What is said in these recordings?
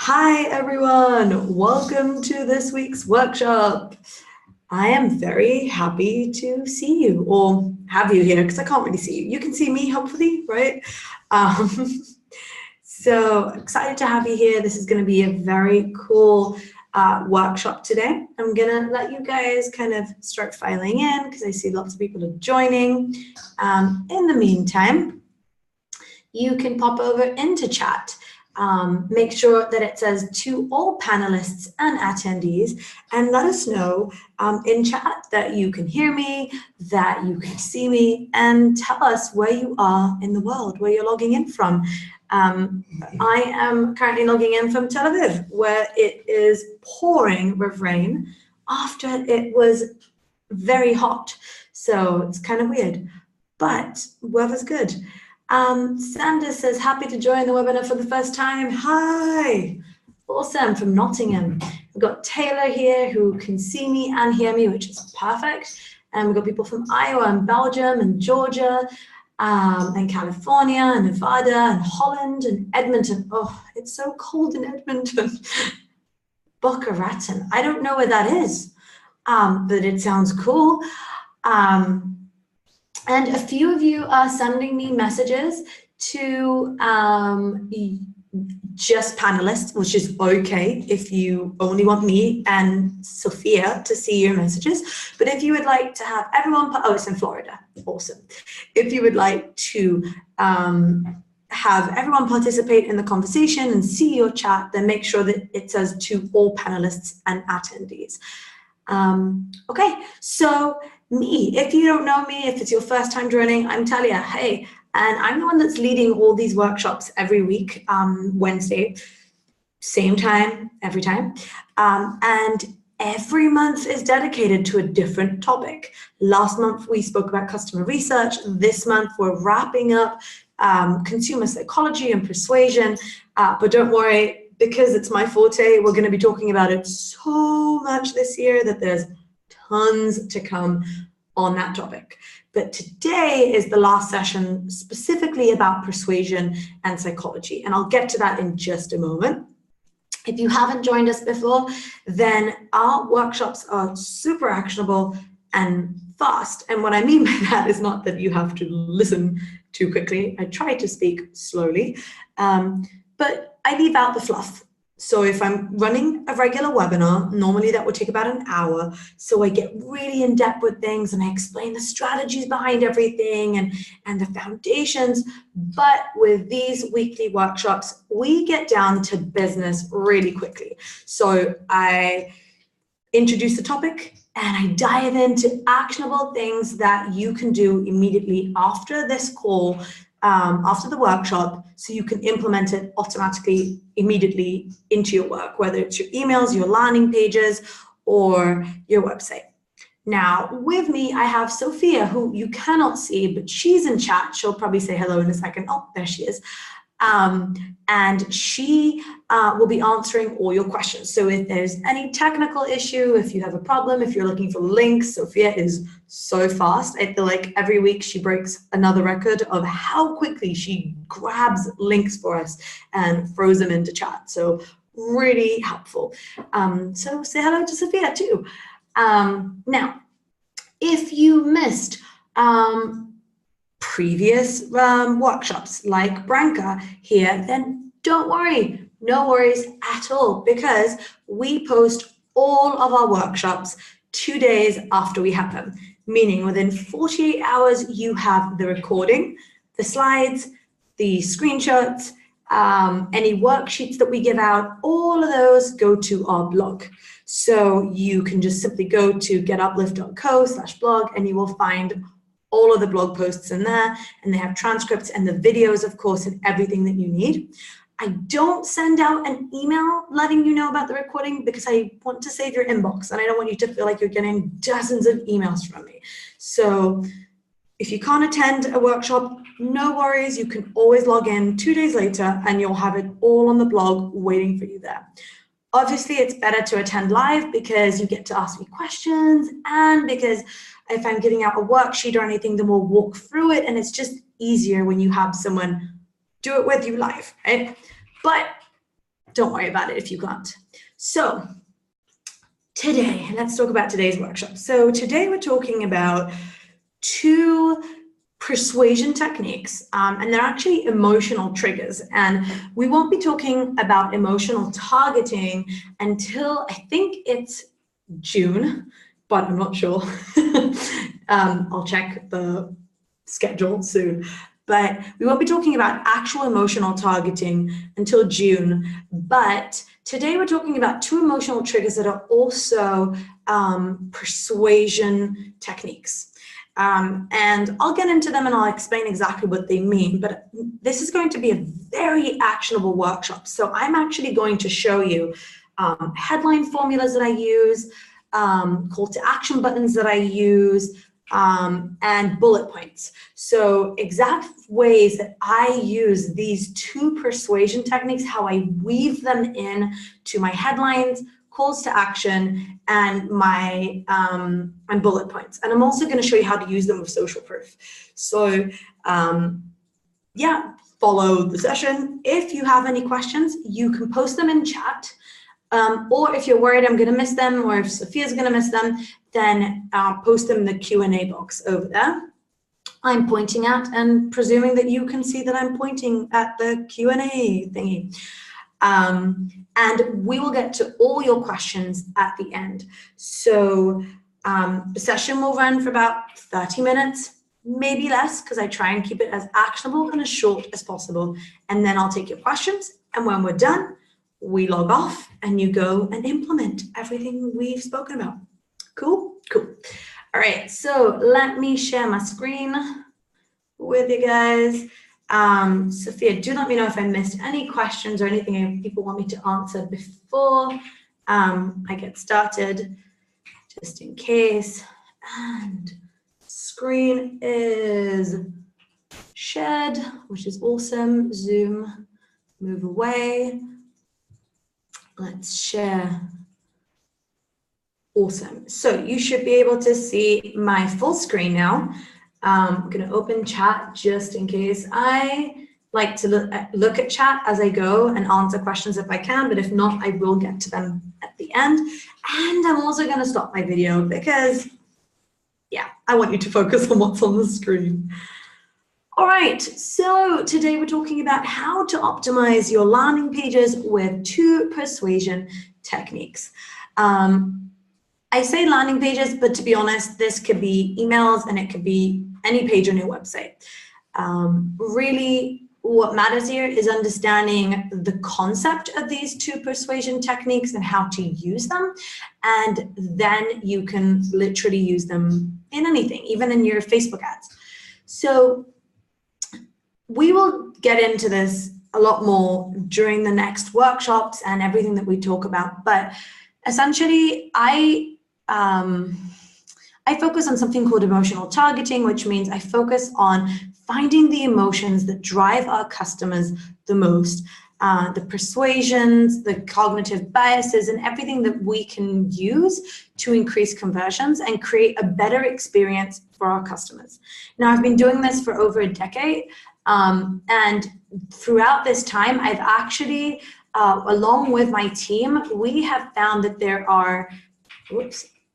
Hi everyone, welcome to this week's workshop. I am very happy to see you or have you here because I can't really see you. You can see me hopefully, right? Um, so excited to have you here. This is going to be a very cool workshop today. I'm going to let you guys kind of start filing in because I see lots of people are joining. In the meantime, you can pop over into chat. Make sure that it says to all panelists and attendees and let us know in chat that you can hear me, that you can see me, and tell us where you are in the world, where you're logging in from. I am currently logging in from Tel Aviv, where it is pouring with rain after it was very hot. So it's kind of weird, but weather's good. Sanders says, happy to join the webinar for the first time. Hi. Awesome, from Nottingham. We've got Taylor here who can see me and hear me, which is perfect. And we've got people from Iowa and Belgium and Georgia and California and Nevada and Holland and Edmonton. Oh, it's so cold in Edmonton. Boca Raton. I don't know where that is, but it sounds cool. And a few of you are sending me messages to just panelists, which is okay if you only want me and Sophia to see your messages. But if you would like to have everyone, oh, it's in Florida, awesome. If you would like to have everyone participate in the conversation and see your chat, then make sure that it says to all panelists and attendees. Okay, so me, if you don't know me, if it's your first time joining, I'm Talia, hey, and I'm the one that's leading all these workshops every week, Wednesday, same time, every time, and every month is dedicated to a different topic. Last month, we spoke about customer research. This month, we're wrapping up consumer psychology and persuasion, but don't worry, because it's my forte, we're going to be talking about it so much this year that there's tons to come on that topic. But today is the last session specifically about persuasion and psychology, and I'll get to that in just a moment. If you haven't joined us before, then our workshops are super actionable and fast. And what I mean by that is not that you have to listen too quickly. I try to speak slowly, but I leave out the fluff. So if I'm running a regular webinar, normally that would take about an hour. So I get really in depth with things and I explain the strategies behind everything and the foundations. But with these weekly workshops, we get down to business really quickly. So I introduce the topic and I dive into actionable things that you can do immediately after this call, after the workshop, so you can implement it automatically, immediately into your work, whether it's your emails, your landing pages, or your website. Now, with me, I have Sophia, who you cannot see, but she's in chat. She'll probably say hello in a second. Oh, there she is. And she will be answering all your questions. So if there's any technical issue, if you have a problem, if you're looking for links, Sophia is so fast. I feel like every week she breaks another record of how quickly she grabs links for us and throws them into chat. So really helpful. So say hello to Sophia too. Now, if you missed previous workshops like Branka here, then don't worry, no worries at all, because we post all of our workshops 2 days after we have them, meaning within 48 hours, you have the recording, the slides, the screenshots, any worksheets that we give out, all of those go to our blog. So you can just simply go to getuplift.co/blog and you will find all of the blog posts in there, and they have transcripts and the videos, of course, and everything that you need. I don't send out an email letting you know about the recording because I want to save your inbox and I don't want you to feel like you're getting dozens of emails from me. So if you can't attend a workshop, no worries, you can always log in 2 days later and you'll have it all on the blog waiting for you there. Obviously, it's better to attend live because you get to ask me questions, and because if I'm giving out a worksheet or anything, then we'll walk through it, and it's just easier when you have someone do it with you live, right? But don't worry about it if you can't. So today, let's talk about today's workshop. So today we're talking about 2 persuasion techniques, and they're actually emotional triggers. And we won't be talking about emotional targeting until I think it's June, but I'm not sure. I'll check the schedule soon. But we won't be talking about actual emotional targeting until June. But today we're talking about 2 emotional triggers that are also persuasion techniques. And I'll get into them and I'll explain exactly what they mean, but this is going to be a very actionable workshop. So I'm actually going to show you headline formulas that I use, call to action buttons that I use, and bullet points. So exact ways that I use these 2 persuasion techniques, how I weave them in to my headlines, calls to action, and my bullet points. And I'm also going to show you how to use them with social proof. So yeah, follow the session. If you have any questions, you can post them in chat. Or if you're worried I'm going to miss them, or if Sophia's going to miss them, then post them in the Q&A box over there. I'm pointing at, and presuming that you can see that I'm pointing at the Q&A thingy. And we will get to all your questions at the end. So the session will run for about 30 minutes, maybe less, because I try and keep it as actionable and as short as possible. And then I'll take your questions. And when we're done, we log off and you go and implement everything we've spoken about. Cool? Cool. All right, so let me share my screen with you guys. Sophia, do let me know if I missed any questions or anything people want me to answer before I get started, just in case. And screen is shared, which is awesome. Zoom, move away. Let's share. Awesome. So you should be able to see my full screen now. I'm going to open chat just in case. I like to look at chat as I go and answer questions if I can, but if not, I will get to them at the end. And I'm also going to stop my video because, yeah, I want you to focus on what's on the screen. All right, so today we're talking about how to optimize your landing pages with 2 persuasion techniques. I say landing pages, but to be honest, this could be emails and it could be any page on your website. Really, what matters here is understanding the concept of these 2 persuasion techniques and how to use them. And then you can literally use them in anything, even in your Facebook ads. So we will get into this a lot more during the next workshops and everything that we talk about. But essentially, I focus on something called emotional targeting, which means I focus on finding the emotions that drive our customers the most, the persuasions, the cognitive biases, and everything that we can use to increase conversions and create a better experience for our customers. Now, I've been doing this for over a decade, and throughout this time, I've actually, along with my team, we have found that there are,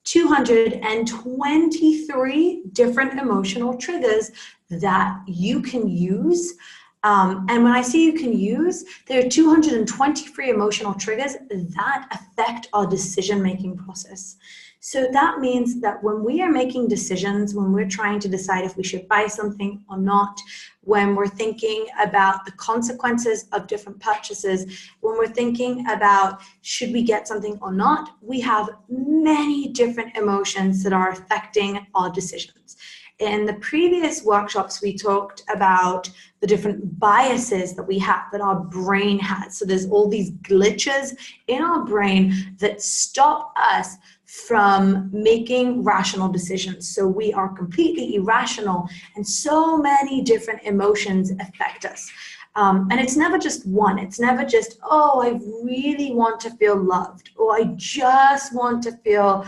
223 different emotional triggers that you can use. And when I say you can use, there are 223 emotional triggers that affect our decision-making process. So that means that when we are making decisions, when we're trying to decide if we should buy something or not, when we're thinking about the consequences of different purchases, when we're thinking about should we get something or not, we have many different emotions that are affecting our decisions. In the previous workshops, we talked about the different biases that we have, that our brain has. So there's all these glitches in our brain that stop us from making rational decisions. So we are completely irrational, and so many different emotions affect us. And it's never just one. It's never just, oh, I really want to feel loved, or I just want to feel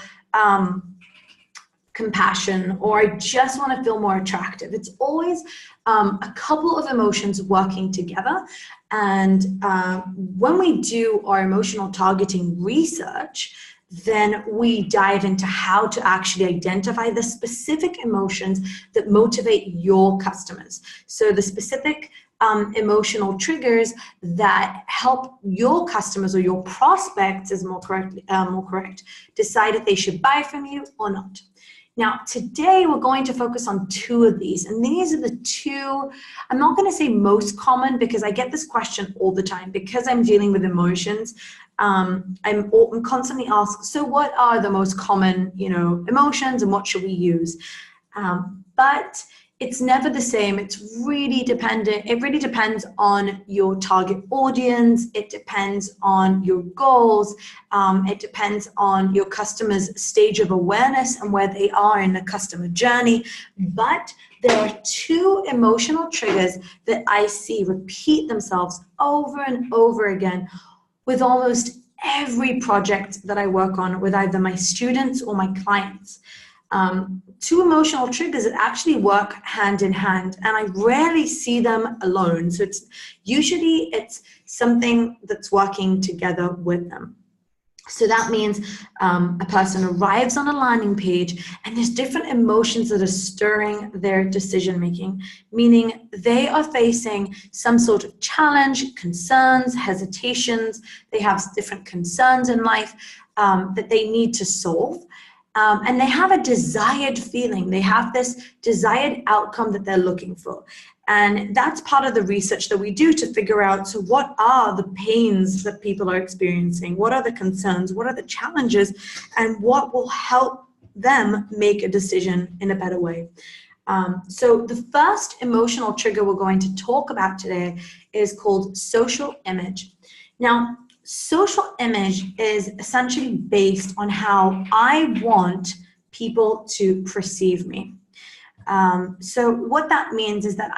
compassion, or I just want to feel more attractive. It's always a couple of emotions working together. And when we do our emotional targeting research, then we dive into how to actually identify the specific emotions that motivate your customers. So the specific emotional triggers that help your customers or your prospects, is more correct, decide if they should buy from you or not. Now, today we're going to focus on two of these, and these are the two, I'm not going to say most common, because I get this question all the time because I'm dealing with emotions. I'm constantly asked, so what are the most common, emotions, and what should we use? But it's never the same. It's really dependent. It really depends on your target audience. It depends on your goals. It depends on your customer's stage of awareness and where they are in the customer journey. But there are two emotional triggers that I see repeat themselves over and over again with almost every project that I work on with either my students or my clients. Two emotional triggers that actually work hand in hand, and I rarely see them alone. So it's usually something that's working together with them. So that means a person arrives on a landing page and there's different emotions that are stirring their decision making, meaning they are facing some sort of challenge, concerns, hesitations. They have different concerns in life that they need to solve. And they have a desired feeling. They have this desired outcome that they're looking for. And that's part of the research that we do to figure out, so what are the pains that people are experiencing? What are the concerns? What are the challenges? And what will help them make a decision in a better way? So the first emotional trigger we're going to talk about today is called social image. Now, social image is essentially based on how I want people to perceive me. So what that means is that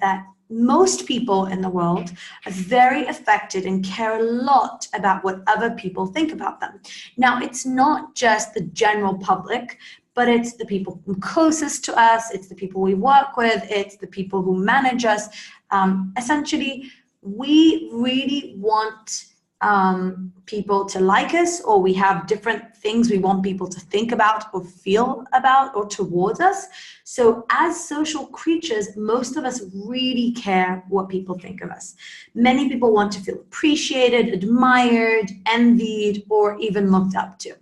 that most people in the world are very affected and care a lot about what other people think about them. Now, it's not just the general public, but it's the people closest to us, it's the people we work with, it's the people who manage us. Essentially, we really want people to like us, or we have different things we want people to think about or feel about or towards us. So as social creatures, most of us really care what people think of us. Many people want to feel appreciated, admired, envied, or even looked up to.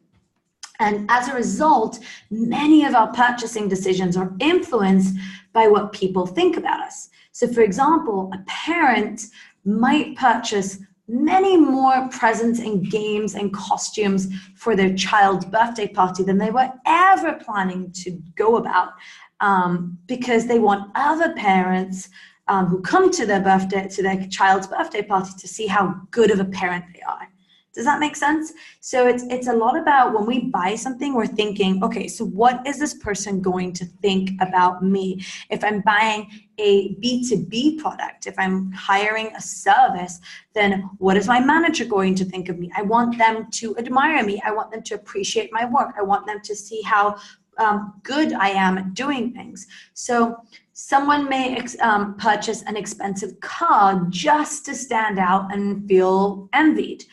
And as a result, many of our purchasing decisions are influenced by what people think about us. So for example, a parent might purchase many more presents and games and costumes for their child's birthday party than they were ever planning to go about, because they want other parents who come to their child's birthday party to see how good of a parent they are. Does that make sense? So it's a lot about when we buy something, we're thinking, okay, so what is this person going to think about me? If I'm buying a B2B product, if I'm hiring a service, then what is my manager going to think of me? I want them to admire me. I want them to appreciate my work. I want them to see how good I am at doing things. So someone may purchase an expensive car just to stand out and feel envied.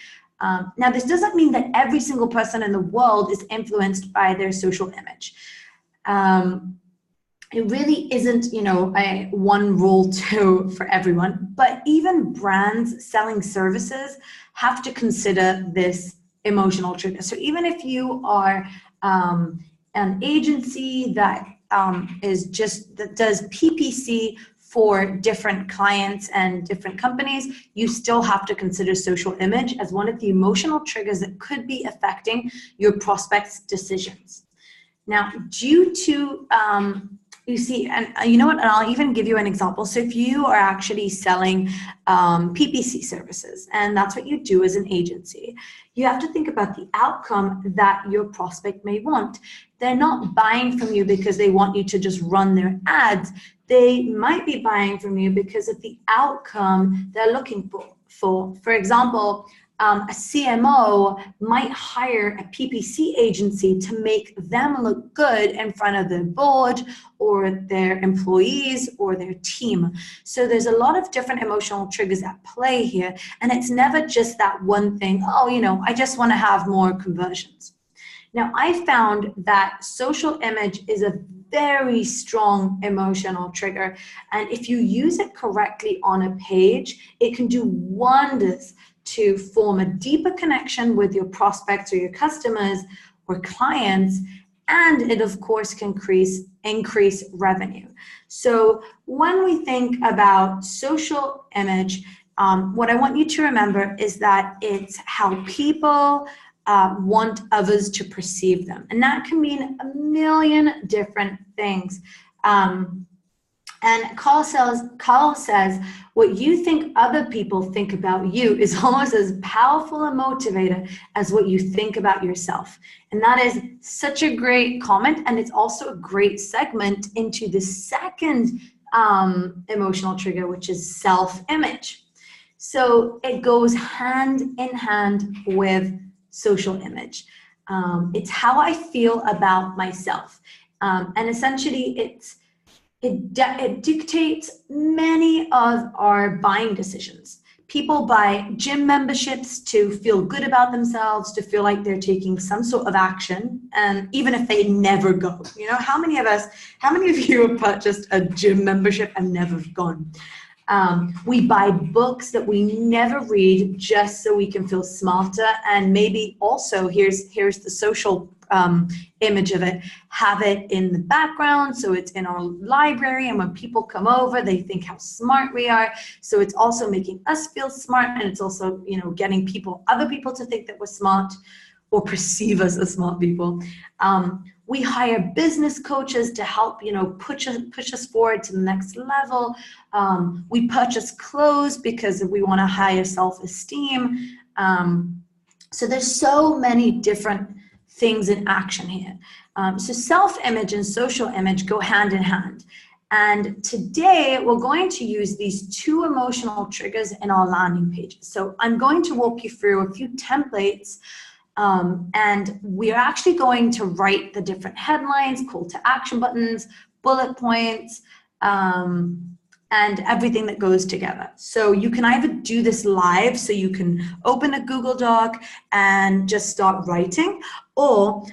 Now, this doesn't mean that every single person in the world is influenced by their social image. It really isn't, a one rule for everyone, but even brands selling services have to consider this emotional trigger. So even if you are an agency that does PPC for different clients and different companies, you still have to consider social image as one of the emotional triggers that could be affecting your prospects' decisions. Now, due to, you see, and you know what, and I'll even give you an example. So if you are actually selling PPC services, and that's what you do as an agency, you have to think about the outcome that your prospect may want. They're not buying from you because they want you to just run their ads. They might be buying from you because of the outcome they're looking for. For example, A CMO might hire a PPC agency to make them look good in front of their board or their employees or their team. So there's a lot of different emotional triggers at play here. And it's never just that one thing, oh, I just want to have more conversions. Now, I found that social image is a very strong emotional trigger. And if you use it correctly on a page, it can do wonders to form a deeper connection with your prospects or your customers or clients. And it, of course, can increase revenue. So when we think about social image, what I want you to remember is that it's how people want others to perceive them. And that can mean a million different things. And Carl says, what you think other people think about you is almost as powerful a motivator as what you think about yourself. And that is such a great comment. And it's also a great segment into the second emotional trigger, which is self-image. So it goes hand in hand with social image. It's how I feel about myself. And essentially it dictates many of our buying decisions. People buy gym memberships to feel good about themselves, to feel like they're taking some sort of action, and even if they never go. How many of you have purchased a gym membership and never gone? We buy books that we never read just so we can feel smarter, and maybe also here's the social image of it, have it in the background so it's in our library, and when people come over they think how smart we are, so it's also making us feel smart, and it's also getting other people to think that we're smart or perceive us as smart people. We hire business coaches to help, push us forward to the next level. We purchase clothes because we want a higher self-esteem. So there's so many different things in action here. So self-image and social image go hand in hand. And today we're going to use these two emotional triggers in our landing pages. So I'm going to walk you through a few templates. And we're actually going to write the different headlines, call to action buttons, bullet points, and everything that goes together. So you can either do this live, so you can open a Google Doc and just start writing, or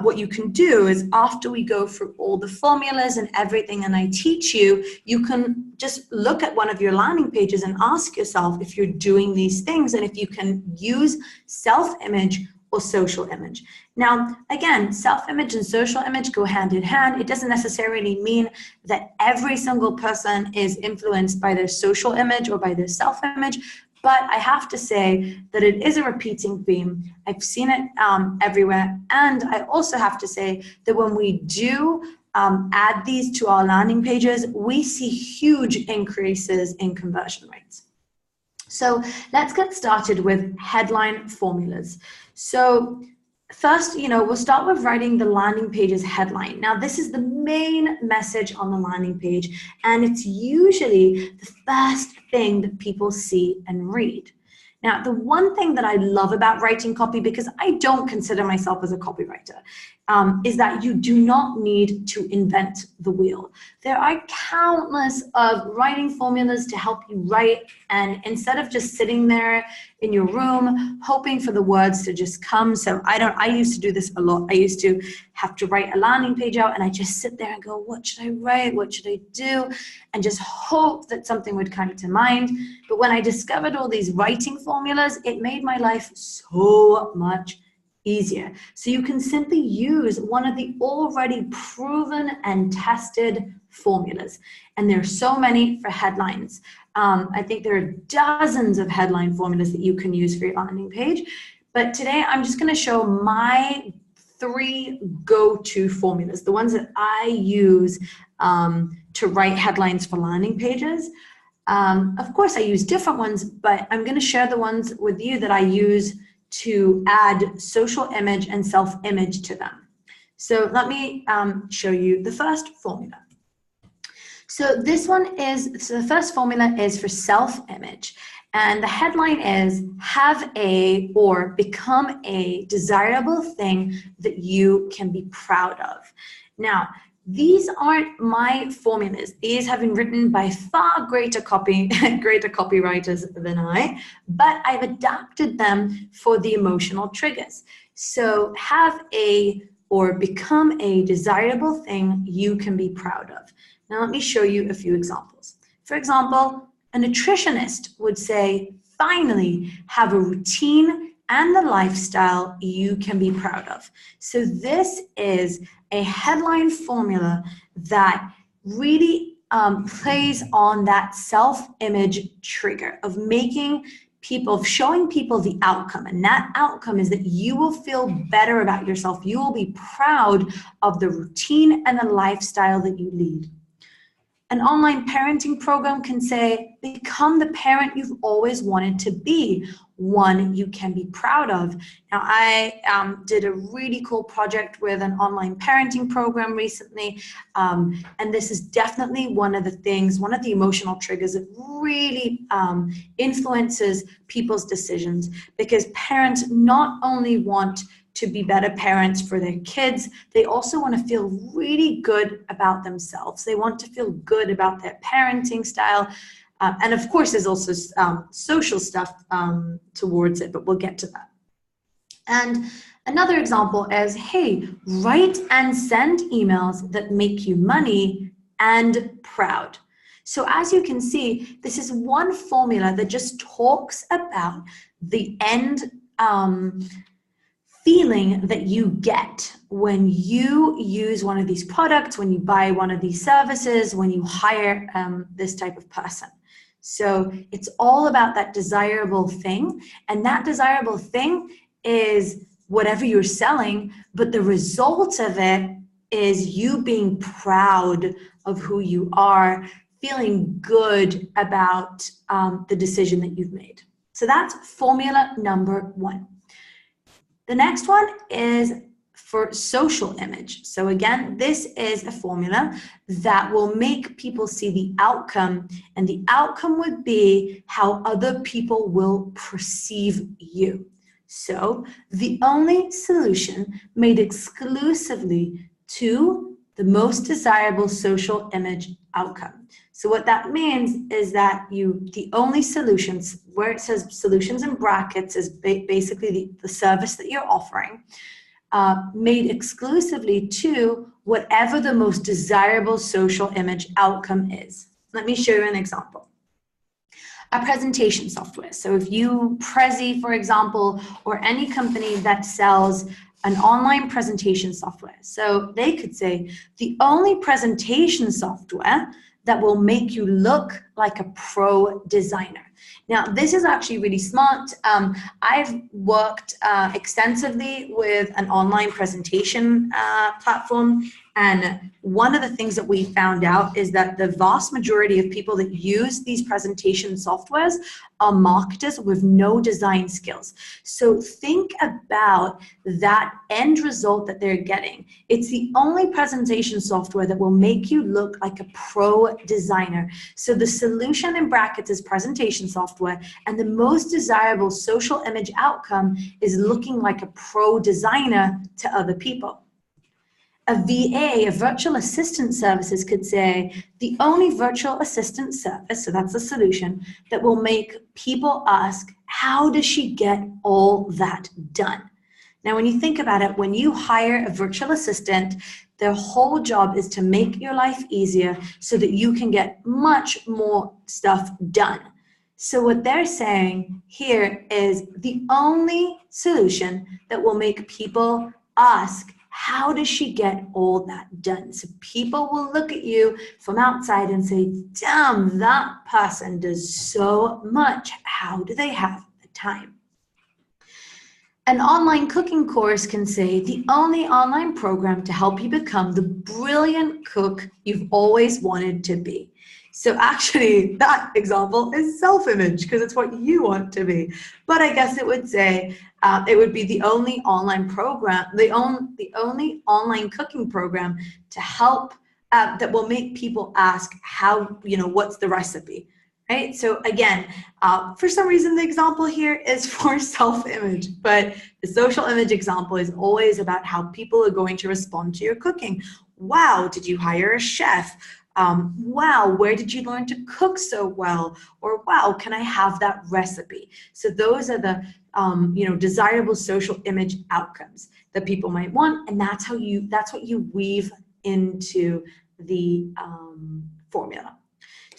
what you can do is after we go through all the formulas and everything and I teach you, you can just look at one of your landing pages and ask yourself if you're doing these things and if you can use self-image or social image. Now, again, self-image and social image go hand in hand. It doesn't necessarily mean that every single person is influenced by their social image or by their self-image, but I have to say that it is a repeating theme. I've seen it everywhere. And I also have to say that when we do add these to our landing pages, we see huge increases in conversion rates. So let's get started with headline formulas. So first, we'll start with writing the landing page's headline. Now, this is the main message on the landing page, and it's usually the first thing that people see and read. Now, the one thing that I love about writing copy, because I don't consider myself as a copywriter, is that you do not need to invent the wheel. There are countless of writing formulas to help you write, and instead of just sitting there in your room hoping for the words to just come. So I used to do this a lot. I used to have to write a landing page out, and I just sit there and go, what should I write? What should I do? And just hope that something would come to mind. But when I discovered all these writing formulas, it made my life so much easier. So you can simply use one of the already proven and tested formulas. And there are so many for headlines. I think there are dozens of headline formulas that you can use for your landing page. But today I'm just going to show my 3 go-to formulas, the ones that I use to write headlines for landing pages. Of course, I use different ones, but I'm going to share the ones with you that I use to add social image and self-image to them. So let me show you the first formula. So the first formula is for self-image. And the headline is, have a or become a desirable thing that you can be proud of. Now, these aren't my formulas. These have been written by far greater copywriters than I, but I've adapted them for the emotional triggers. So have a or become a desirable thing you can be proud of. Now, let me show you a few examples. For example, a nutritionist would say, finally, have a routine and the lifestyle you can be proud of. So this is a headline formula that really plays on that self-image trigger of making people, of showing people the outcome. And that outcome is that you will feel better about yourself. You will be proud of the routine and the lifestyle that you lead. An online parenting program can say, become the parent you've always wanted to be, one you can be proud of. Now, I did a really cool project with an online parenting program recently, and this is definitely one of the emotional triggers that really influences people's decisions, because parents not only want to be better parents for their kids, they also want to feel really good about themselves. They want to feel good about their parenting style. And of course, there's also social stuff towards it, but we'll get to that. And another example is, hey, write and send emails that make you money and proud. So as you can see, this is one formula that just talks about the end feeling that you get when you use one of these products, when you buy one of these services, when you hire this type of person. So it's all about that desirable thing, and that desirable thing is whatever you're selling, but the result of it is you being proud of who you are, feeling good about the decision that you've made. So that's formula number one. The next one is for social image. So again, this is a formula that will make people see the outcome, and the outcome would be how other people will perceive you. So the only solution made exclusively to the most desirable social image outcome. So what that means is that the only solutions, where it says solutions in brackets, is basically the service that you're offering, made exclusively to whatever the most desirable social image outcome is. Let me show you an example. A presentation software. So if you, Prezi, for example, or any company that sells an online presentation software. So they could say, the only presentation software that will make you look like a pro designer. Now, this is actually really smart. I've worked extensively with an online presentation platform, and one of the things that we found out is that the vast majority of people that use these presentation softwares are marketers with no design skills. So think about that end result that they're getting. It's the only presentation software that will make you look like a pro designer. So the solution in brackets is presentation software, and the most desirable social image outcome is looking like a pro designer to other people. A VA, a virtual assistant services, could say the only virtual assistant service, so that's the solution, that will make people ask, how does she get all that done? Now, when you think about it, when you hire a virtual assistant, their whole job is to make your life easier so that you can get much more stuff done. So what they're saying here is the only solution that will make people ask, how does she get all that done? So people will look at you from outside and say, damn, that person does so much. How do they have the time? An online cooking course can say, the only online program to help you become the brilliant cook you've always wanted to be. So actually, that example is self-image because it's what you want to be. But I guess it would say it would be the only online program, the only online cooking program to help that will make people ask how, what's the recipe? right? So again, for some reason, the example here is for self-image, but the social image example is always about how people are going to respond to your cooking. Wow, did you hire a chef? Wow, where did you learn to cook so well? Or wow, can I have that recipe? So those are the desirable social image outcomes that people might want, and that's what you weave into the formula.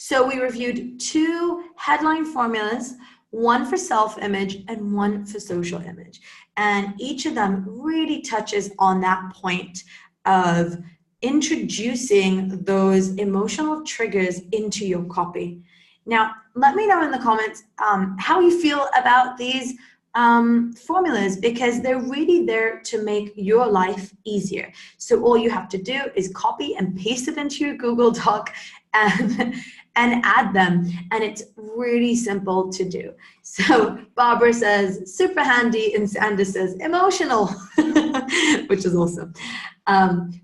So we reviewed 2 headline formulas, one for self-image and one for social image. And each of them really touches on that point of introducing those emotional triggers into your copy. Now, let me know in the comments how you feel about these formulas, because they're really there to make your life easier. So all you have to do is copy and paste it into your Google Doc and add them, and it's really simple to do. So Barbara says super handy, and Sandra says emotional, which is awesome.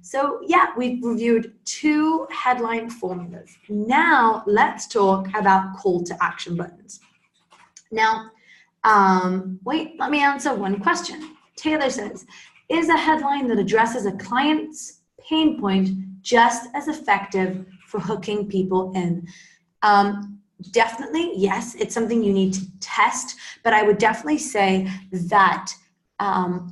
So yeah, we've reviewed 2 headline formulas. Now let's talk about call to action buttons. Now, wait, let me answer one question. Taylor says, is a headline that addresses a client's pain point just as effective for hooking people in? Definitely, yes, it's something you need to test, but I would definitely say that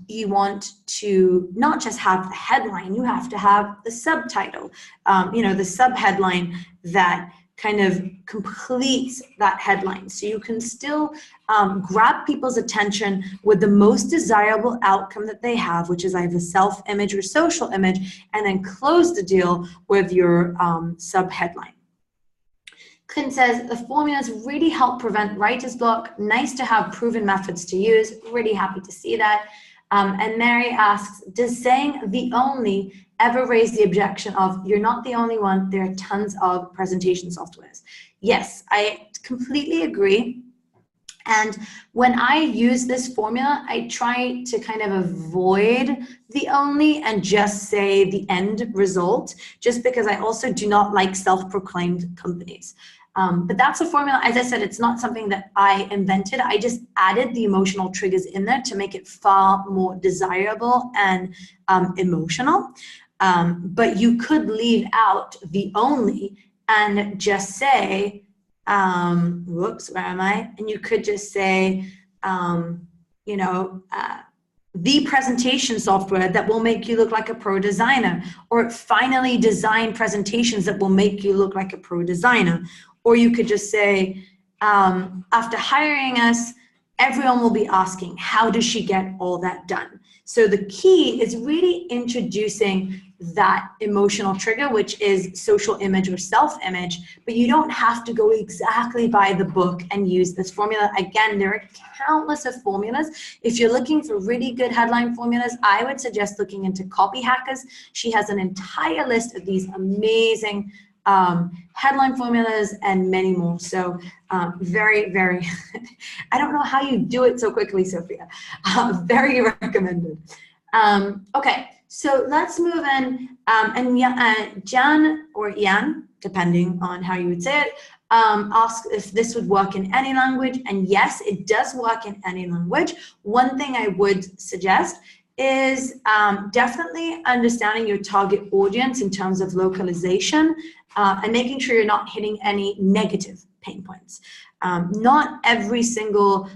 you want to not just have the headline, you have to have the subtitle, the subheadline that kind of completes that headline. So you can still grab people's attention with the most desirable outcome that they have, which is either self-image or social image, and then close the deal with your subheadline. Clint says, the formulas really help prevent writer's block. Nice to have proven methods to use. Really happy to see that. And Mary asks, does saying the only ever raise the objection of, you're not the only one, there are tons of presentation softwares? Yes, I completely agree. And when I use this formula, I try to kind of avoid the only and just say the end result, just because I also do not like self-proclaimed companies. But that's a formula. As I said, it's not something that I invented. I just added the emotional triggers in there to make it far more desirable and emotional. But you could leave out the only and just say, whoops, where am I? And you could just say, the presentation software that will make you look like a pro designer, or finally design presentations that will make you look like a pro designer. Or you could just say, after hiring us, everyone will be asking, how does she get all that done? So the key is really introducing that emotional trigger, which is social image or self-image, but you don't have to go exactly by the book and use this formula. Again, there are countless of formulas. If you're looking for really good headline formulas, I would suggest looking into Copy Hackers. She has an entire list of these amazing headline formulas and many more. So very, very, I don't know how you do it so quickly, Sophia. Very recommended. Okay, so let's move in. And Jan or Jan, depending on how you would say it, asked if this would work in any language. And yes, it does work in any language. One thing I would suggest is definitely understanding your target audience in terms of localization and making sure you're not hitting any negative pain points. Not every single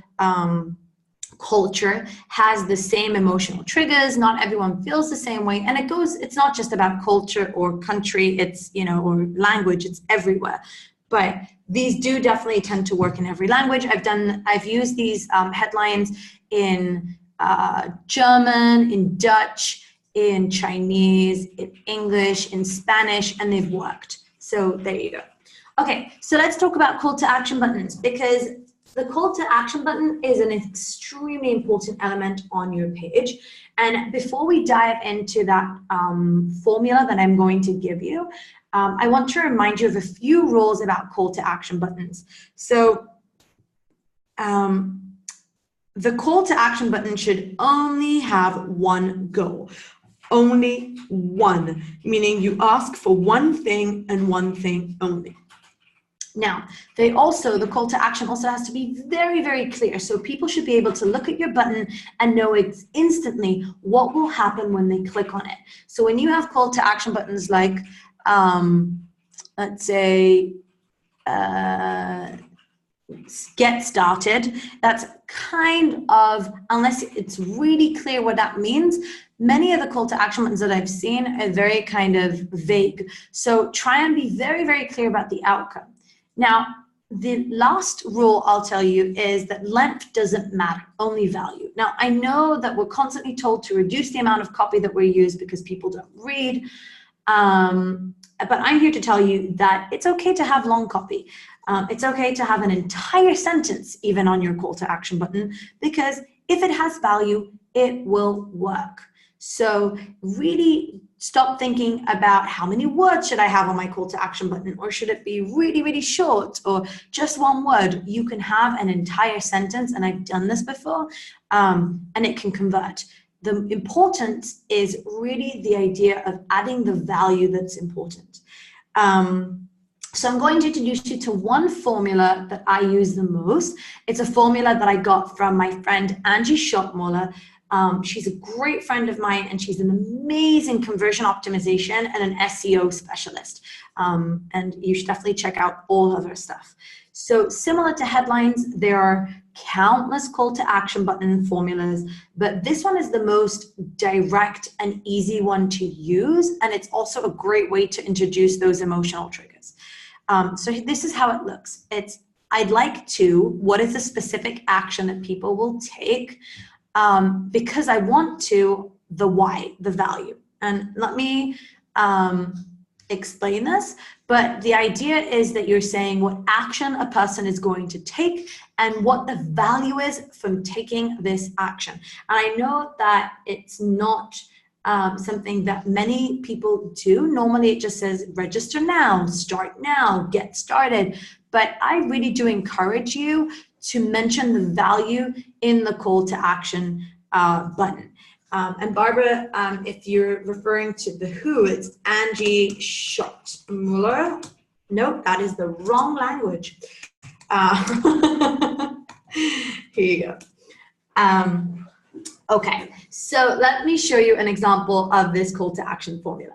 culture has the same emotional triggers. Not everyone feels the same way. And it's not just about culture or country, it's, or language, it's everywhere. But these do definitely tend to work in every language. I've used these headlines in German, in Dutch, in Chinese, in English, in Spanish, and they've worked. So there you go. Okay, so let's talk about call to action buttons, because the call to action button is an extremely important element on your page. And before we dive into that formula that I'm going to give you, I want to remind you of a few rules about call to action buttons. So the call to action button should only have one goal. Only one, meaning you ask for one thing and one thing only. Now, the call to action also has to be very, very clear. So people should be able to look at your button and know instantly what will happen when they click on it. So when you have call to action buttons like, let's say, get started, that's kind of, unless it's really clear what that means, many of the call to action buttons that I've seen are very kind of vague. So try and be very, very clear about the outcome. Now, the last rule I'll tell you is that length doesn't matter, only value. Now, I know that we're constantly told to reduce the amount of copy that we use because people don't read, but I'm here to tell you that it's okay to have long copy. It's okay to have an entire sentence even on your call to action button, because if it has value, it will work. So really stop thinking about how many words should I have on my call to action button, or should it be really, really short, or just one word. You can have an entire sentence, and I've done this before, and it can convert. The importance is really the idea of adding the value that's important. So I'm going to introduce you to one formula that I use the most. It's a formula that I got from my friend Angie Schottmuller. She's a great friend of mine, and she's an amazing conversion optimization and an SEO specialist. And you should definitely check out all of her stuff. So similar to headlines, there are countless call to action button formulas, but this one is the most direct and easy one to use. And it's also a great way to introduce those emotional triggers. So this is how it looks. It's, I'd like to, what is the specific action that people will take? Because I want to, the why, the value. And let me explain this, but the idea is that you're saying what action a person is going to take and what the value is from taking this action. And I know that it's not something that many people do. Normally it just says register now, start now, get started. But I really do encourage you to mention the value in the call to action button. And Barbara, if you're referring to the who, it's Angie Schottmuller. Nope, that is the wrong language. Here you go. Okay, so let me show you an example of this call to action formula.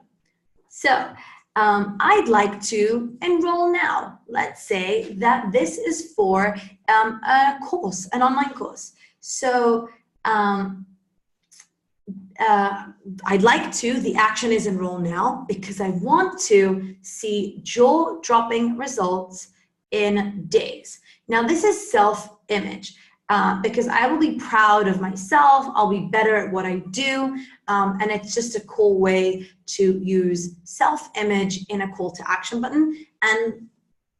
So I'd like to enroll now. Let's say that this is for a course, an online course. So I'd like to, the action is enroll now, because I want to see jaw-dropping results in days. Now this is self-image. Because I will be proud of myself, I'll be better at what I do, and it's just a cool way to use self-image in a call to action button. And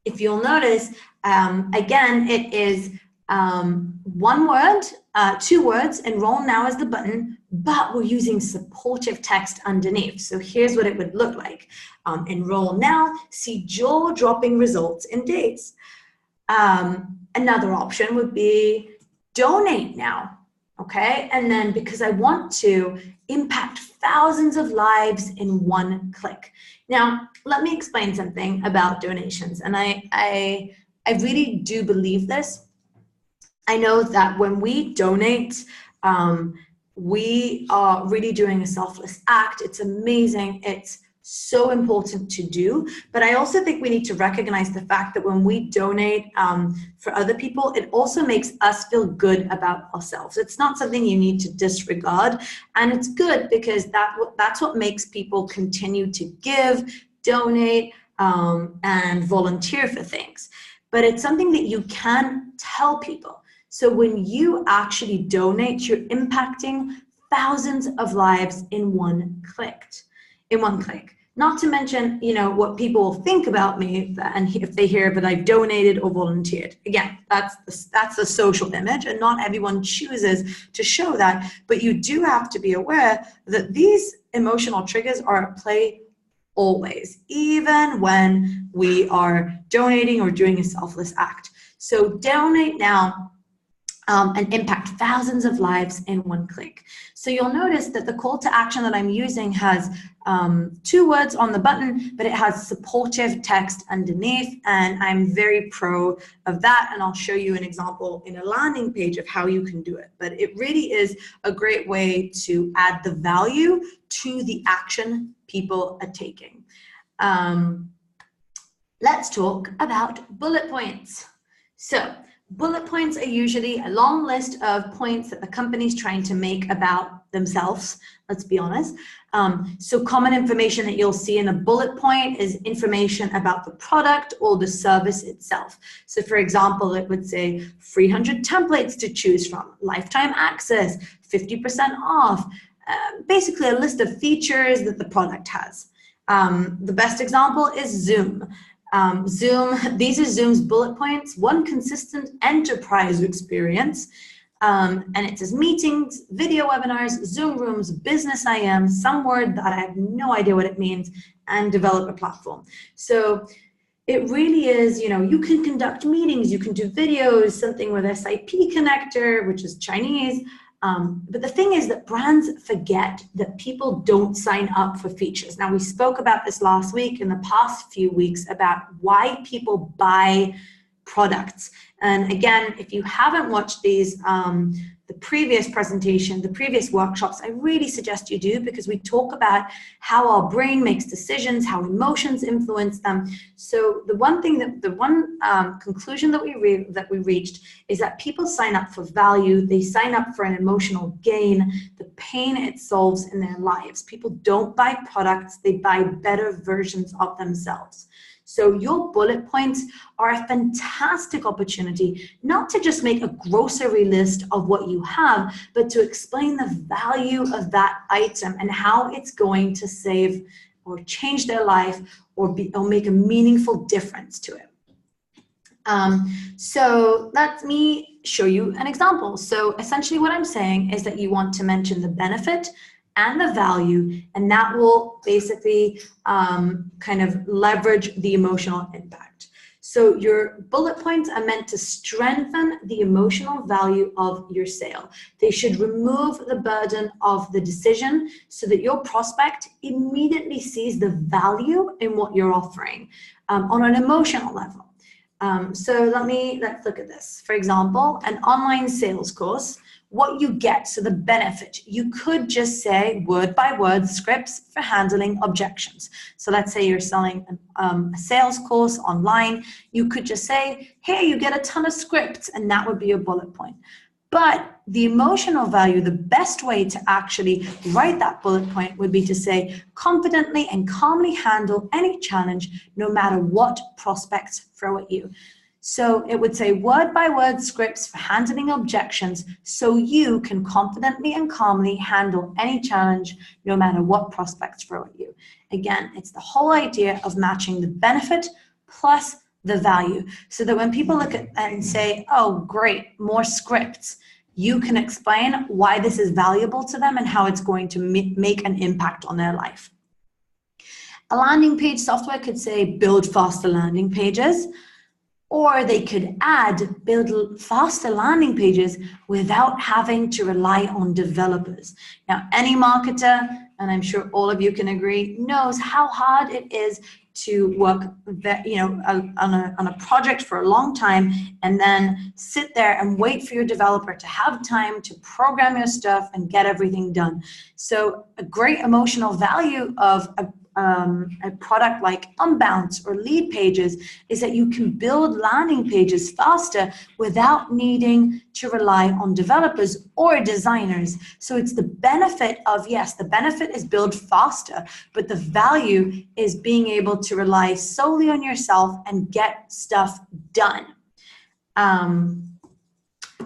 if you'll notice, again, it is one word, 2 words, enroll now is the button, but we're using supportive text underneath. So here's what it would look like. Enroll now, see jaw-dropping results in days. Another option would be donate now, okay? And then because I want to impact thousands of lives in one click. Now, let me explain something about donations. And I really do believe this. I know that when we donate, we are really doing a selfless act. It's amazing. It's so important to do, but I also think we need to recognize the fact that when we donate for other people, it also makes us feel good about ourselves. It's not something you need to disregard, and it's good because that's what makes people continue to give, donate, and volunteer for things. But it's something that you can tell people. So when you actually donate, you're impacting thousands of lives in one click. Not to mention, you know, what people will think about me, and if they hear that I've donated or volunteered. Again, that's the social image, and not everyone chooses to show that. But you do have to be aware that these emotional triggers are at play always, even when we are donating or doing a selfless act. So donate now. and impact thousands of lives in one click. So you'll notice that the call to action that I'm using has 2 words on the button, but it has supportive text underneath, and I'm very pro of that, and I'll show you an example in a landing page of how you can do it. But it really is a great way to add the value to the action people are taking. Let's talk about bullet points. So bullet points are usually a long list of points that the company's trying to make about themselves, let's be honest. So common information that you'll see in a bullet point is information about the product or the service itself. So for example, it would say 300 templates to choose from, lifetime access, 50% off, basically a list of features that the product has. The best example is Zoom. These are Zoom's bullet points: one consistent enterprise experience. And it says meetings, video webinars, Zoom rooms, business IM, some word that I have no idea what it means, and developer platform. So it really is, you know, you can conduct meetings, you can do videos, something with SIP connector, which is Chinese. But the thing is that brands forget that people don't sign up for features. Now, we spoke about this last week, in the past few weeks, about why people buy products. And again, if you haven't watched these, the previous presentation, the previous workshops, I really suggest you do, because we talk about how our brain makes decisions, how emotions influence them. So the one thing that, conclusion that we reached is that people sign up for value. They sign up for an emotional gain, the pain it solves in their lives. People don't buy products, they buy better versions of themselves. So your bullet points are a fantastic opportunity, not to just make a grocery list of what you have, but to explain the value of that item and how it's going to save or change their life or make a meaningful difference to it. So let me show you an example. So essentially what I'm saying is that you want to mention the benefit and the value, and that will basically kind of leverage the emotional impact. So your bullet points are meant to strengthen the emotional value of your sale. They should remove the burden of the decision so that your prospect immediately sees the value in what you're offering on an emotional level. So let's look at this. For example, an online sales course, what you get, so the benefit, you could just say word by word scripts for handling objections. So let's say you're selling a sales course online. You could just say, hey, you get a ton of scripts, and that would be your bullet point. But the emotional value, the best way to actually write that bullet point would be to say, confidently and calmly handle any challenge, no matter what prospects throw at you. So it would say word by word scripts for handling objections so you can confidently and calmly handle any challenge, no matter what prospects throw at you. Again, it's the whole idea of matching the benefit plus the value, so that when people look at and say, oh, great, more scripts, you can explain why this is valuable to them and how it's going to make an impact on their life. A landing page software could say build faster landing pages, or they could add build faster landing pages without having to rely on developers. Now, any marketer, and I'm sure all of you can agree, knows how hard it is to work on a project for a long time and then sit there and wait for your developer to have time to program your stuff and get everything done. So a great emotional value of a product like Unbounce or Lead Pages is that you can build landing pages faster without needing to rely on developers or designers. So it's the benefit of, yes, the benefit is build faster, but the value is being able to rely solely on yourself and get stuff done.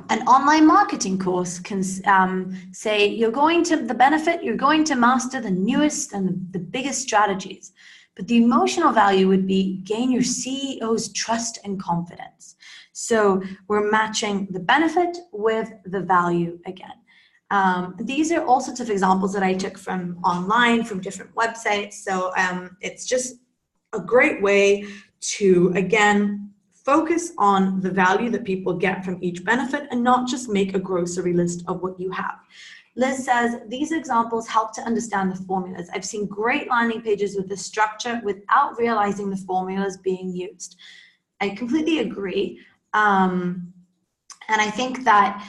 An online marketing course can say the benefit, you're going to master the newest and the biggest strategies. But the emotional value would be gain your CEO's trust and confidence. So we're matching the benefit with the value again. These are all sorts of examples that I took from online, from different websites. So it's just a great way to, again, Focus on the value that people get from each benefit and not just make a grocery list of what you have. Liz says, these examples help to understand the formulas. I've seen great landing pages with the structure without realizing the formulas being used. I completely agree. And I think that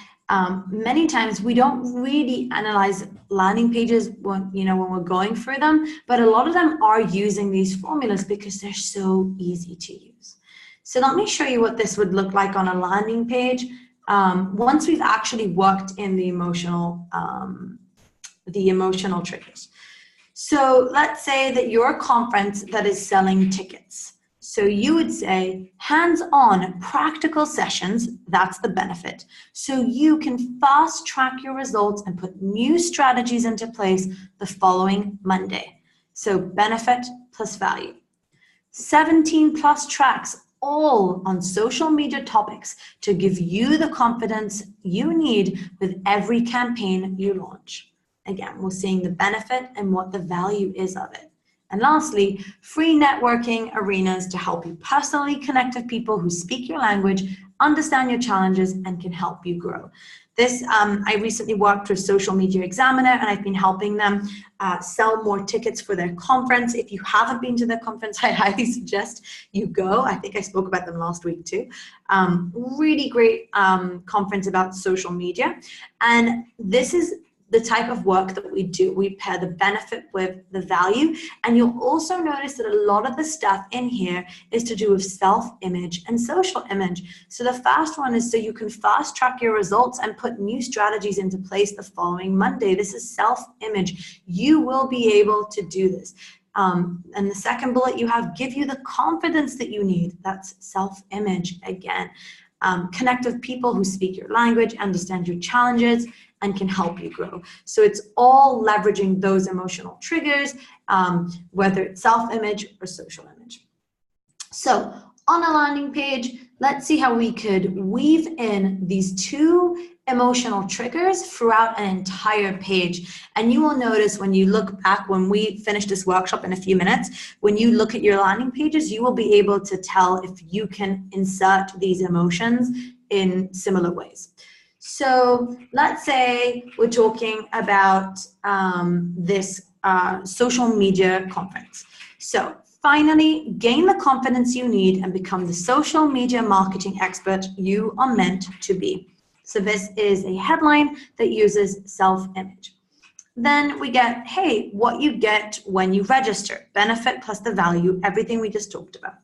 many times we don't really analyze landing pages when we're going through them, but a lot of them are using these formulas because they're so easy to use. So let me show you what this would look like on a landing page once we've actually worked in the emotional triggers. So let's say that you're a conference that is selling tickets. So you would say hands-on practical sessions, that's the benefit. So you can fast track your results and put new strategies into place the following Monday. So benefit plus value. 17 plus tracks, all on social media topics to give you the confidence you need with every campaign you launch. Again, we're seeing the benefit and what the value is of it. And lastly, free networking arenas to help you personally connect with people who speak your language, understand your challenges, and can help you grow. This, I recently worked with Social Media Examiner, and I've been helping them sell more tickets for their conference. If you haven't been to their conference, I highly suggest you go. I think I spoke about them last week too. Really great conference about social media. And this is the type of work that we do. We pair the benefit with the value. And you'll also notice that a lot of the stuff in here is to do with self-image and social image. So the first one is so you can fast track your results and put new strategies into place the following Monday. This is self-image. You will be able to do this. And the second bullet you have, give you the confidence that you need. That's self-image again. Connect with people who speak your language, understand your challenges, and can help you grow. So it's all leveraging those emotional triggers, whether it's self-image or social image. So on a landing page, let's see how we could weave in these two emotional triggers throughout an entire page. And you will notice when you look back, when we finish this workshop in a few minutes, when you look at your landing pages, you will be able to tell if you can insert these emotions in similar ways. So let's say we're talking about this social media conference. So finally, gain the confidence you need and become the social media marketing expert you are meant to be. So this is a headline that uses self-image. Then we get, hey, what you get when you register, benefit plus the value, everything we just talked about.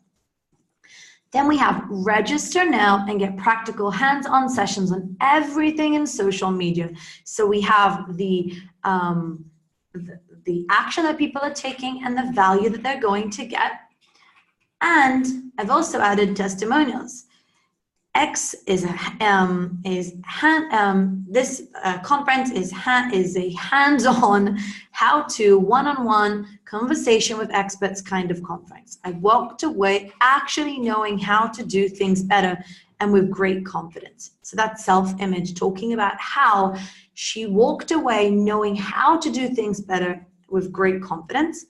Then we have register now and get practical hands-on sessions on everything in social media. So we have the action that people are taking and the value that they're going to get. And I've also added testimonials. X is this conference is a hands-on, how-to, one-on-one conversation with experts kind of conference. I walked away actually knowing how to do things better and with great confidence. So that's self-image, talking about how she walked away knowing how to do things better with great confidence.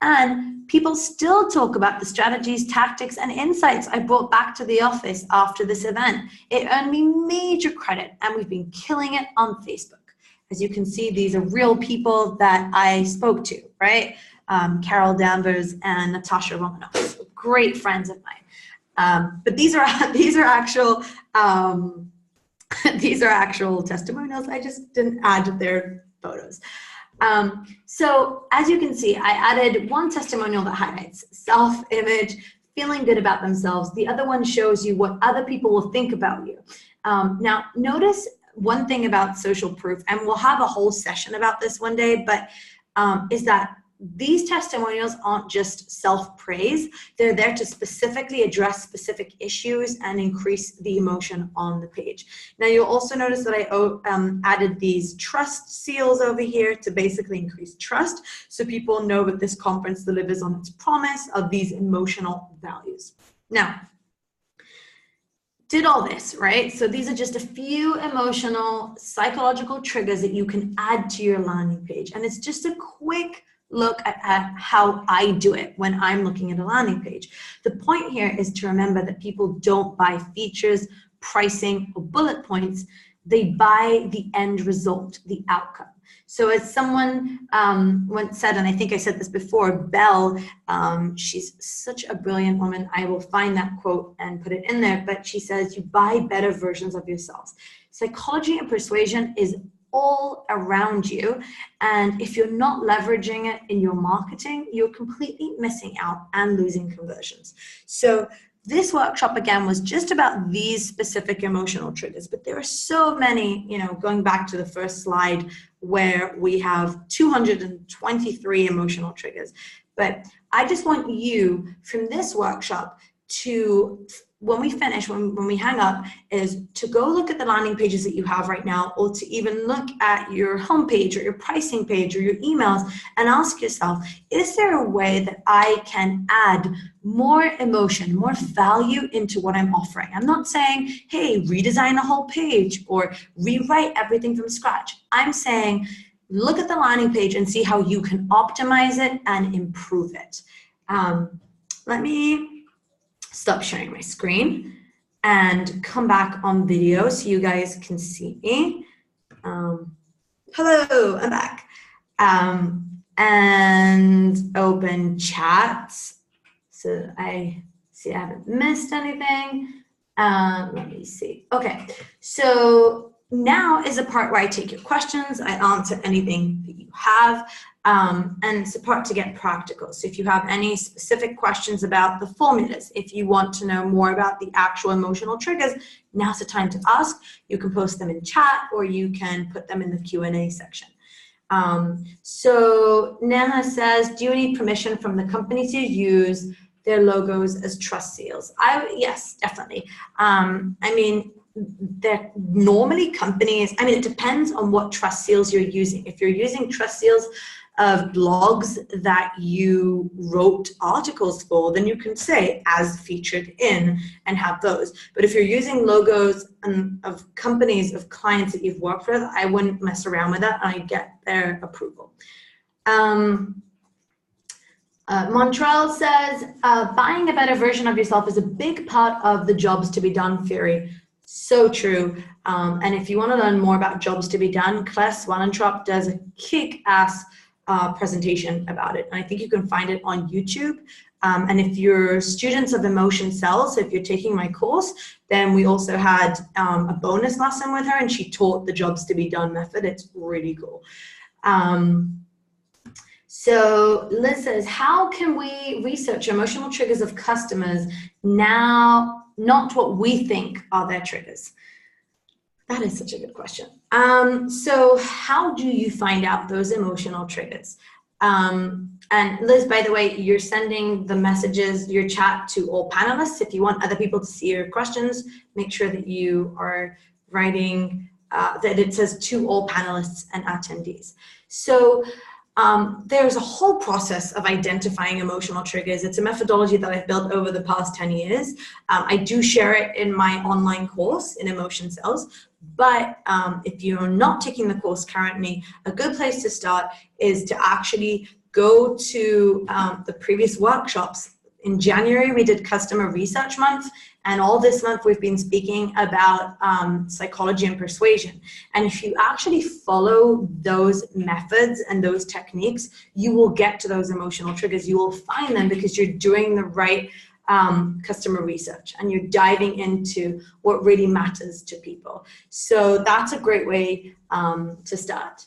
And people still talk about the strategies, tactics, and insights I brought back to the office after this event. It earned me major credit, and we've been killing it on Facebook. As you can see, these are real people that I spoke to, right? Carol Danvers and Natasha Romanoff, great friends of mine. But these are actual testimonials. I just didn't add their photos. So as you can see, I added one testimonial that highlights self-image, feeling good about themselves. The other one shows you what other people will think about you. Now, notice one thing about social proof, and we'll have a whole session about this one day, but is that these testimonials aren't just self-praise. They're there to specifically address specific issues and increase the emotion on the page. Now, you'll also notice that I added these trust seals over here to basically increase trust, so people know that this conference delivers on its promise of these emotional values. Now, did all this, right? So these are just a few emotional, psychological triggers that you can add to your landing page. And it's just a quick look at how I do it when I'm looking at a landing page. The point here is to remember that people don't buy features, pricing, or bullet points. They buy the end result, the outcome. So as someone once said, and I think I said this before, Belle, she's such a brilliant woman. I will find that quote and put it in there, but she says, you buy better versions of yourselves. Psychology and persuasion is all around you. And if you're not leveraging it in your marketing, you're completely missing out and losing conversions. So this workshop, again, was just about these specific emotional triggers, but there are so many, going back to the first slide where we have 223 emotional triggers. But I just want you from this workshop to, when we finish, when we hang up, is to go look at the landing pages that you have right now, or to even look at your homepage or your pricing page or your emails and ask yourself, is there a way that I can add more emotion, more value into what I'm offering? I'm not saying, hey, redesign the whole page or rewrite everything from scratch. I'm saying, look at the landing page and see how you can optimize it and improve it. Let me stop sharing my screen and come back on video so you guys can see me. Hello, I'm back. And open chat. So I see I haven't missed anything. Let me see. Okay, so now is a part where I take your questions. I answer anything that you have. And it's a part to get practical. So if you have any specific questions about the formulas, if you want to know more about the actual emotional triggers, now's the time to ask. You can post them in chat or you can put them in the Q&A section. So Nana says, do you need permission from the company to use their logos as trust seals? Yes, definitely. I mean, they're normally companies, it depends on what trust seals you're using. If you're using trust seals of blogs that you wrote articles for, then you can say as featured in and have those. But if you're using logos of companies, of clients that you've worked with, I wouldn't mess around with that and I get their approval. Montreal says, buying a better version of yourself is a big part of the jobs to be done theory. So true. And if you want to learn more about jobs to be done, Claire Swallentrop does a kick-ass presentation about it. And I think you can find it on YouTube. And if you're students of Emotion Sells, so if you're taking my course, then we also had a bonus lesson with her and she taught the jobs to be done method. It's really cool. So Liz says, how can we research emotional triggers of customers now, not what we think are their triggers? That is such a good question. So how do you find out those emotional triggers? And Liz, by the way, you're sending the messages, your chat to all panelists. If you want other people to see your questions, make sure that you are writing that it says to all panelists and attendees. So there's a whole process of identifying emotional triggers. It's a methodology that I've built over the past 10 years. I do share it in my online course in Emotion Sells. But if you're not taking the course currently, a good place to start is to actually go to the previous workshops. In January, we did Customer Research Month, and all this month we've been speaking about psychology and persuasion. And if you actually follow those methods and those techniques, you will get to those emotional triggers. You will find them because you're doing the right customer research and you're diving into what really matters to people. So that's a great way to start.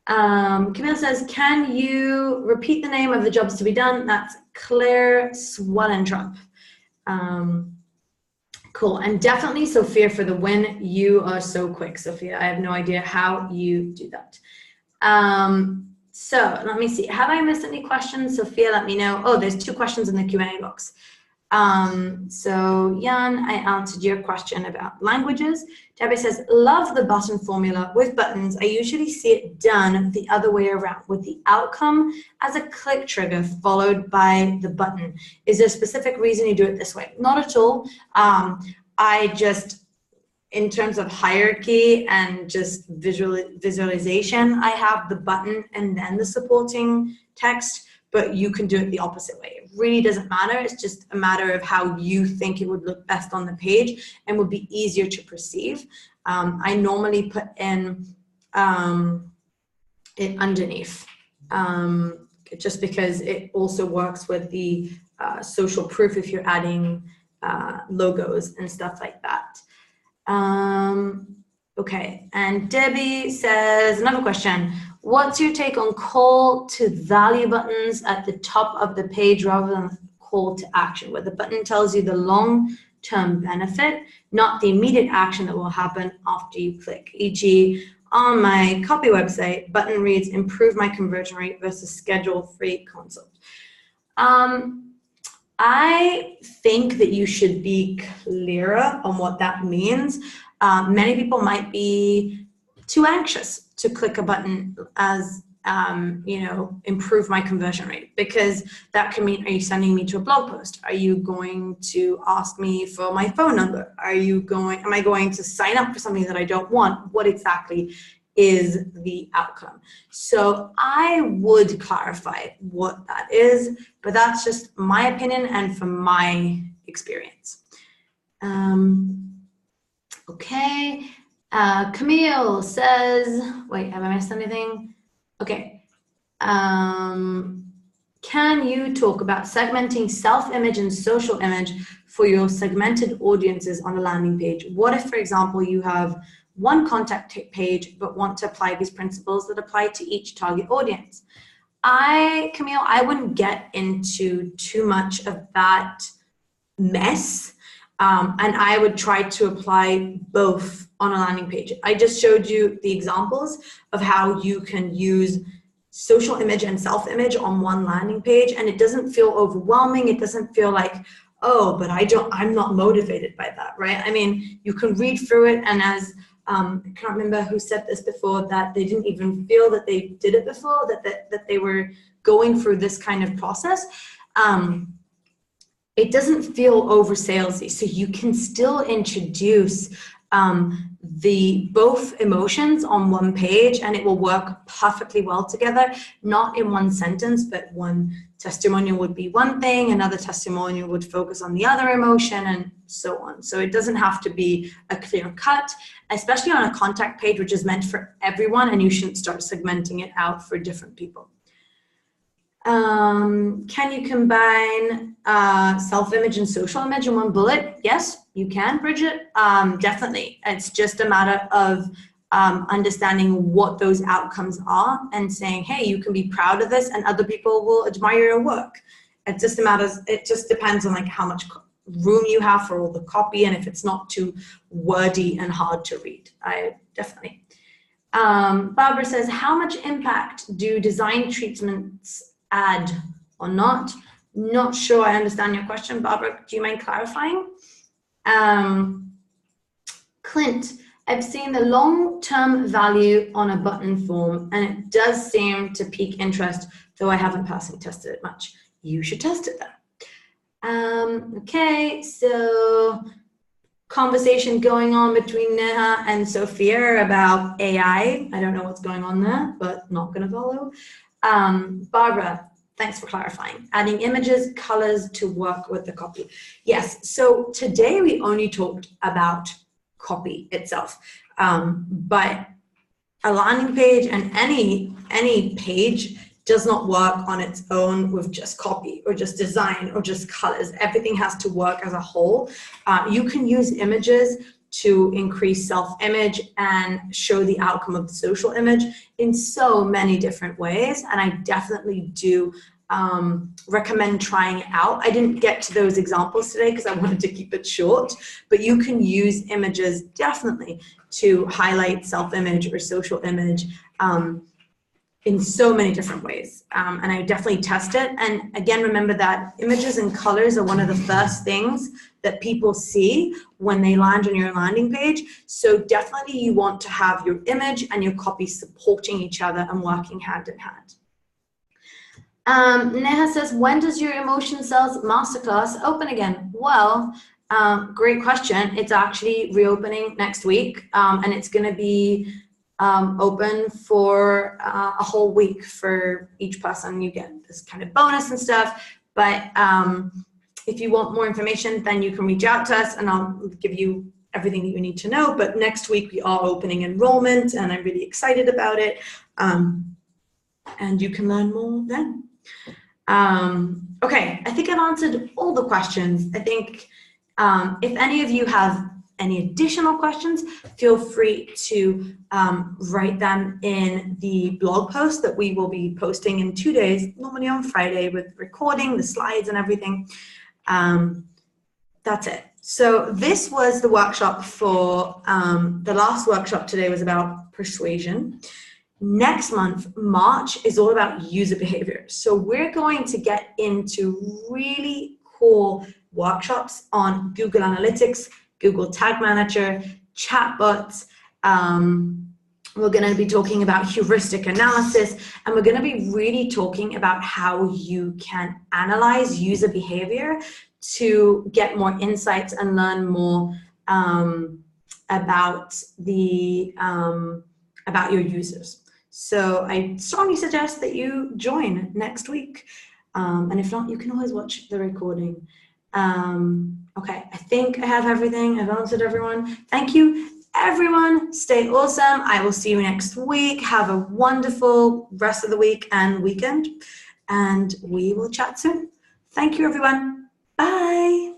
Camille says, can you repeat the name of the jobs to be done? That's Claire Swallentrop. Cool. And definitely Sophia for the win. You are so quick, Sophia. I have no idea how you do that. So let me see. Have I missed any questions? Sophia, let me know. Oh, there's 2 questions in the Q&A box. So Jan, I answered your question about languages. Debbie says, love the button formula. With buttons, I usually see it done the other way around, with the outcome as a click trigger followed by the button. Is there a specific reason you do it this way? Not at all. in terms of hierarchy and just visualization, I have the button and then the supporting text, but you can do it the opposite way. It really doesn't matter. It's just a matter of how you think it would look best on the page and would be easier to perceive. I normally put in it underneath, just because it also works with the social proof if you're adding logos and stuff like that. Okay, and Debbie says, another question. What's your take on call to value buttons at the top of the page rather than call to action, where the button tells you the long-term benefit, not the immediate action that will happen after you click? E.g., on my copy website, button reads, improve my conversion rate versus schedule free consult. I think that you should be clearer on what that means. Many people might be too anxious to click a button as, improve my conversion rate, because that can mean, are you sending me to a blog post? Are you going to ask me for my phone number? Am I going to sign up for something that I don't want? What exactly is the outcome? So I would clarify what that is, but that's just my opinion and from my experience. Okay, Camille says, wait, have I missed anything? Okay, can you talk about segmenting self-image and social image for your segmented audiences on a landing page? What if, for example, you have one contact page but want to apply these principles that apply to each target audience? Camille, I wouldn't get into too much of that mess, and I would try to apply both on a landing page. I just showed you the examples of how you can use social image and self-image on one landing page, and it doesn't feel overwhelming. It doesn't feel like, oh, but I'm not motivated by that, right? I mean, you can read through it, and as I can't remember who said this before, that they didn't even feel that they did it before, that they were going through this kind of process. It doesn't feel over salesy, so you can still introduce the both emotions on one page, and it will work perfectly well together, not in one sentence, but one testimonial would be one thing, another testimonial would focus on the other emotion, and so on. So it doesn't have to be a clear cut, especially on a contact page, which is meant for everyone, and you shouldn't start segmenting it out for different people. Can you combine self-image and social image in one bullet? Yes, you can, Bridget. Definitely. It's just a matter of understanding what those outcomes are and saying, hey, you can be proud of this and other people will admire your work. It just depends on like how much room you have for all the copy and if it's not too wordy and hard to read. Definitely. Barbara says, how much impact do design treatments add or not? Not sure I understand your question, Barbara. Do you mind clarifying? Clint, I've seen the long-term value on a button form and it does seem to pique interest, though I haven't personally tested it much. You should test it then. Okay, so conversation going on between Neha and Sophia about AI. I don't know what's going on there, but not gonna follow. Barbara, thanks for clarifying. Adding images, colors to work with the copy. Yes, so today we only talked about copy itself, but a landing page and any page does not work on its own with just copy or just design or just colors. Everything has to work as a whole. You can use images to increase self-image and show the outcome of the social image in so many different ways. And I definitely do recommend trying it out. I didn't get to those examples today because I wanted to keep it short, but you can use images definitely to highlight self-image or social image in so many different ways. And I definitely test it. And again, remember that images and colors are one of the first things that people see when they land on your landing page. So definitely you want to have your image and your copy supporting each other and working hand in hand. Neha says, when does your emotion sales masterclass open again? Well, Great question. It's actually reopening next week, and it's going to be open for a whole week for each person. You get this kind of bonus and stuff, but if you want more information, then you can reach out to us and I'll give you everything that you need to know. But next week we are opening enrollment and I'm really excited about it. And you can learn more then. Okay, I think I've answered all the questions. I think if any of you have any additional questions, feel free to write them in the blog post that we will be posting in 2 days, normally on Friday, with recording, the slides and everything. That's it. So this was the workshop for, the last workshop today was about persuasion. Next month, March, is all about user behavior. So we're going to get into really cool workshops on Google Analytics, Google Tag Manager, chatbots. We're going to be talking about heuristic analysis, and we're going to be really talking about how you can analyze user behavior to get more insights and learn more about your users. So I strongly suggest that you join next week. And if not, you can always watch the recording. Okay, I think I have everything. I've answered everyone. Thank you, everyone. Stay awesome. I will see you next week. Have a wonderful rest of the week and weekend. And we will chat soon. Thank you, everyone. Bye.